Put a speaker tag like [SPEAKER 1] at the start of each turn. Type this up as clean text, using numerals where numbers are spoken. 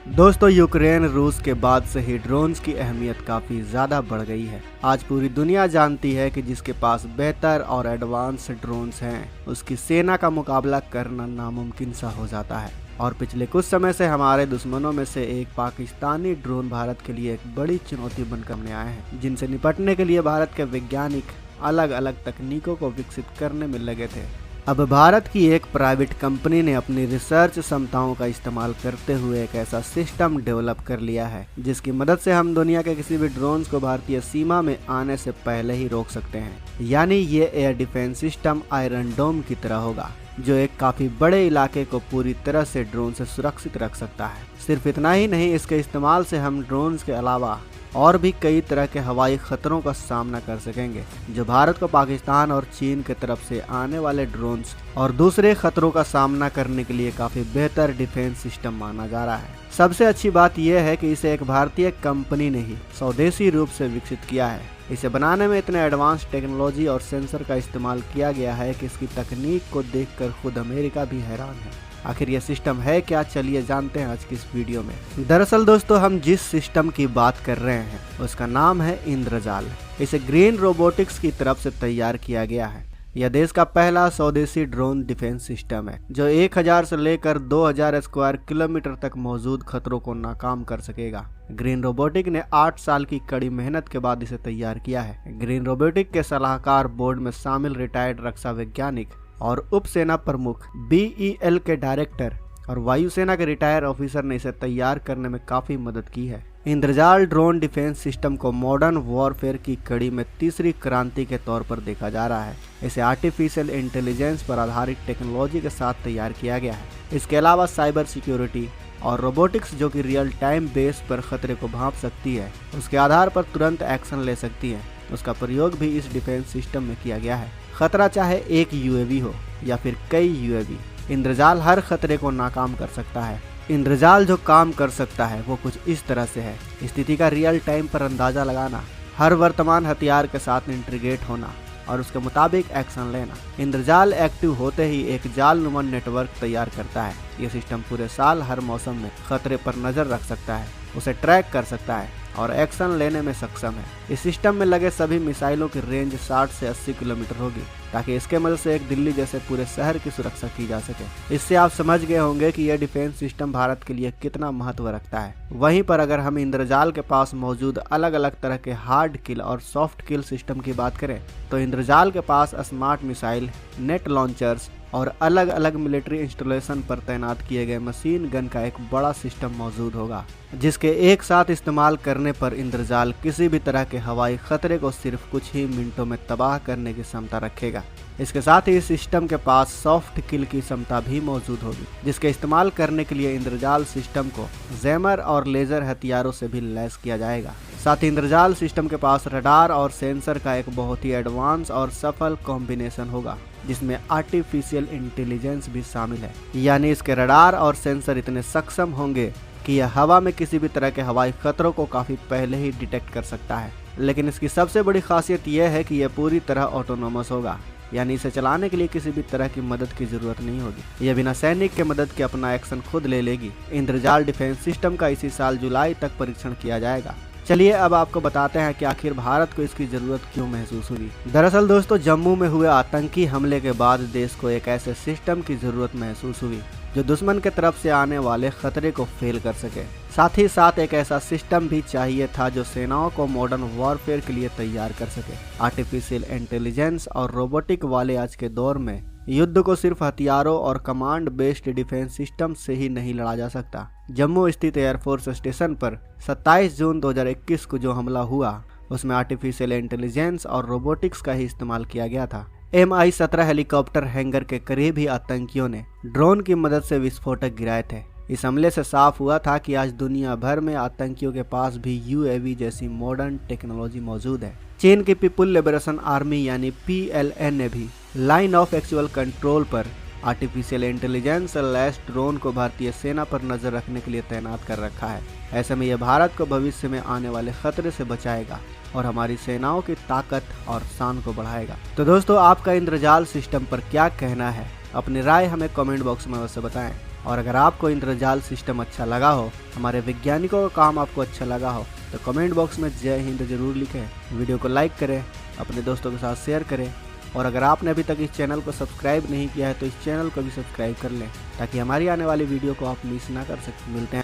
[SPEAKER 1] दोस्तों, यूक्रेन रूस के बाद से ही ड्रोन्स की अहमियत काफ़ी ज़्यादा बढ़ गई है। आज पूरी दुनिया जानती है कि जिसके पास बेहतर और एडवांस ड्रोन्स हैं, उसकी सेना का मुकाबला करना नामुमकिन सा हो जाता है। और पिछले कुछ समय से हमारे दुश्मनों में से एक पाकिस्तानी ड्रोन भारत के लिए एक बड़ी चुनौती बनकर सामने आए हैं, जिनसे निपटने के लिए भारत के वैज्ञानिक अलग अलग तकनीकों को विकसित करने में लगे थे। अब भारत की एक प्राइवेट कंपनी ने अपनी रिसर्च क्षमताओं का इस्तेमाल करते हुए एक ऐसा सिस्टम डेवलप कर लिया है जिसकी मदद से हम दुनिया के किसी भी ड्रोन्स को भारतीय सीमा में आने से पहले ही रोक सकते हैं। यानी ये एयर डिफेंस सिस्टम आयरन डोम की तरह होगा, जो एक काफी बड़े इलाके को पूरी तरह से ड्रोन से सुरक्षित रख सकता है। सिर्फ इतना ही नहीं, इसके इस्तेमाल से हम ड्रोन्स के अलावा और भी कई तरह के हवाई खतरों का सामना कर सकेंगे, जो भारत को पाकिस्तान और चीन की तरफ से आने वाले ड्रोन्स और दूसरे खतरों का सामना करने के लिए काफी बेहतर डिफेंस सिस्टम माना जा रहा है। सबसे अच्छी बात यह है कि इसे एक भारतीय कंपनी ने ही स्वदेशी रूप से विकसित किया है। इसे बनाने में इतने एडवांस टेक्नोलॉजी और सेंसर का इस्तेमाल किया गया है कि इसकी तकनीक को देखकर खुद अमेरिका भी हैरान है। आखिर यह सिस्टम है क्या, चलिए जानते हैं आज की इस वीडियो में। दरअसल दोस्तों, हम जिस सिस्टम की बात कर रहे हैं उसका नाम है इंद्रजाल। इसे ग्रीन रोबोटिक्स की तरफ से तैयार किया गया है। यह देश का पहला स्वदेशी ड्रोन डिफेंस सिस्टम है जो 1000 से लेकर 2000 स्क्वायर किलोमीटर तक मौजूद खतरों को नाकाम कर सकेगा। ग्रीन रोबोटिक ने 8 साल की कड़ी मेहनत के बाद इसे तैयार किया है। ग्रीन रोबोटिक के सलाहकार बोर्ड में शामिल रिटायर्ड रक्षा वैज्ञानिक और उप सेना प्रमुख BEL के डायरेक्टर और वायुसेना के रिटायर ऑफिसर ने इसे तैयार करने में काफी मदद की है। इंद्रजाल ड्रोन डिफेंस सिस्टम को मॉडर्न वॉरफेयर की कड़ी में तीसरी क्रांति के तौर पर देखा जा रहा है। इसे आर्टिफिशियल इंटेलिजेंस पर आधारित टेक्नोलॉजी के साथ तैयार किया गया है। इसके अलावा साइबर सिक्योरिटी और रोबोटिक्स, जो कि रियल टाइम बेस पर खतरे को भांप सकती है, उसके आधार पर तुरंत एक्शन ले सकती है, उसका प्रयोग भी इस डिफेंस सिस्टम में किया गया है। खतरा चाहे एक UAV हो या फिर कई UAV, इंद्रजाल हर खतरे को नाकाम कर सकता है। इंद्रजाल जो काम कर सकता है वो कुछ इस तरह से है: स्थिति का रियल टाइम पर अंदाजा लगाना, हर वर्तमान हथियार के साथ इंटीग्रेट होना और उसके मुताबिक एक्शन लेना। इंद्रजाल एक्टिव होते ही एक जालनुमा नेटवर्क तैयार करता है। ये सिस्टम पूरे साल हर मौसम में खतरे पर नजर रख सकता है, उसे ट्रैक कर सकता है और एक्शन लेने में सक्षम है। इस सिस्टम में लगे सभी मिसाइलों की रेंज 60 से 80 किलोमीटर होगी, ताकि इसके मदद से एक दिल्ली जैसे पूरे शहर की सुरक्षा की जा सके। इससे आप समझ गए होंगे कि यह डिफेंस सिस्टम भारत के लिए कितना महत्व रखता है। वहीं पर अगर हम इंद्रजाल के पास मौजूद अलग अलग तरह के हार्ड किल और सॉफ्ट किल सिस्टम की बात करें, तो इंद्रजाल के पास स्मार्ट मिसाइल, नेट लॉन्चर्स और अलग अलग मिलिट्री इंस्टॉलेशन पर तैनात किए गए मशीन गन का एक बड़ा सिस्टम मौजूद होगा, जिसके एक साथ इस्तेमाल करने पर इंद्रजाल किसी भी तरह के हवाई खतरे को सिर्फ कुछ ही मिनटों में तबाह करने की क्षमता रखेगा। इसके साथ ही इस सिस्टम के पास सॉफ्ट किल की क्षमता भी मौजूद होगी, जिसके इस्तेमाल करने के लिए इंद्रजाल सिस्टम को जैमर और लेजर हथियारों से भी लैस किया जाएगा। साथ ही इंद्रजाल सिस्टम के पास रडार और सेंसर का एक बहुत ही एडवांस और सफल कॉम्बिनेशन होगा, जिसमें आर्टिफिशियल इंटेलिजेंस भी शामिल है। यानी इसके रडार और सेंसर इतने सक्षम होंगे कि यह हवा में किसी भी तरह के हवाई खतरों को काफी पहले ही डिटेक्ट कर सकता है। लेकिन इसकी सबसे बड़ी खासियत यह है कि यह पूरी तरह ऑटोनोमस होगा, यानी इसे चलाने के लिए किसी भी तरह की मदद की जरूरत नहीं होगी। यह बिना सैनिक के मदद के अपना एक्शन खुद ले लेगी। इंद्रजाल डिफेंस सिस्टम का इसी साल जुलाई तक परीक्षण किया जाएगा। चलिए अब आपको बताते हैं कि आखिर भारत को इसकी जरूरत क्यों महसूस हुई। दरअसल दोस्तों, जम्मू में हुए आतंकी हमले के बाद देश को एक ऐसे सिस्टम की जरूरत महसूस हुई जो दुश्मन के तरफ से आने वाले खतरे को फेल कर सके। साथ ही साथ एक ऐसा सिस्टम भी चाहिए था जो सेनाओं को मॉडर्न वॉरफेयर के लिए तैयार कर सके। आर्टिफिशियल इंटेलिजेंस और रोबोटिक वाले आज के दौर में युद्ध को सिर्फ हथियारों और कमांड बेस्ड डिफेंस सिस्टम से ही नहीं लड़ा जा सकता। जम्मू स्थित एयरफोर्स स्टेशन पर 27 जून 2021 को जो हमला हुआ, उसमें आर्टिफिशियल इंटेलिजेंस और रोबोटिक्स का ही इस्तेमाल किया गया था। MI-17 हेलीकॉप्टर हैंगर के करीब ही आतंकियों ने ड्रोन की मदद से विस्फोटक गिराए थे। इस हमले से साफ हुआ था कि आज दुनिया भर में आतंकियों के पास भी UAV जैसी मॉडर्न टेक्नोलॉजी मौजूद है। चीन की पीपुल लिबरेशन आर्मी यानी PLA ने भी लाइन ऑफ एक्चुअल कंट्रोल पर आर्टिफिशियल इंटेलिजेंस लैस ड्रोन को भारतीय सेना पर नजर रखने के लिए तैनात कर रखा है। ऐसे में यह भारत को भविष्य में आने वाले खतरे से बचाएगा और हमारी सेनाओं की ताकत और शान को बढ़ाएगा। तो दोस्तों, आपका इंद्रजाल सिस्टम पर क्या कहना है? अपनी राय हमें कमेंट बॉक्स में अवश्य बताएं। और अगर आपको इंद्रजाल सिस्टम अच्छा लगा हो, हमारे वैज्ञानिकों का काम आपको अच्छा लगा हो, तो कमेंट बॉक्स में जय हिंद जरूर लिखें। वीडियो को लाइक करें, अपने दोस्तों के साथ शेयर करें, और अगर आपने अभी तक इस चैनल को सब्सक्राइब नहीं किया है तो इस चैनल को भी सब्सक्राइब कर लें, ताकि हमारी आने वाली वीडियो को आप मिस ना कर सकें। मिलते हैं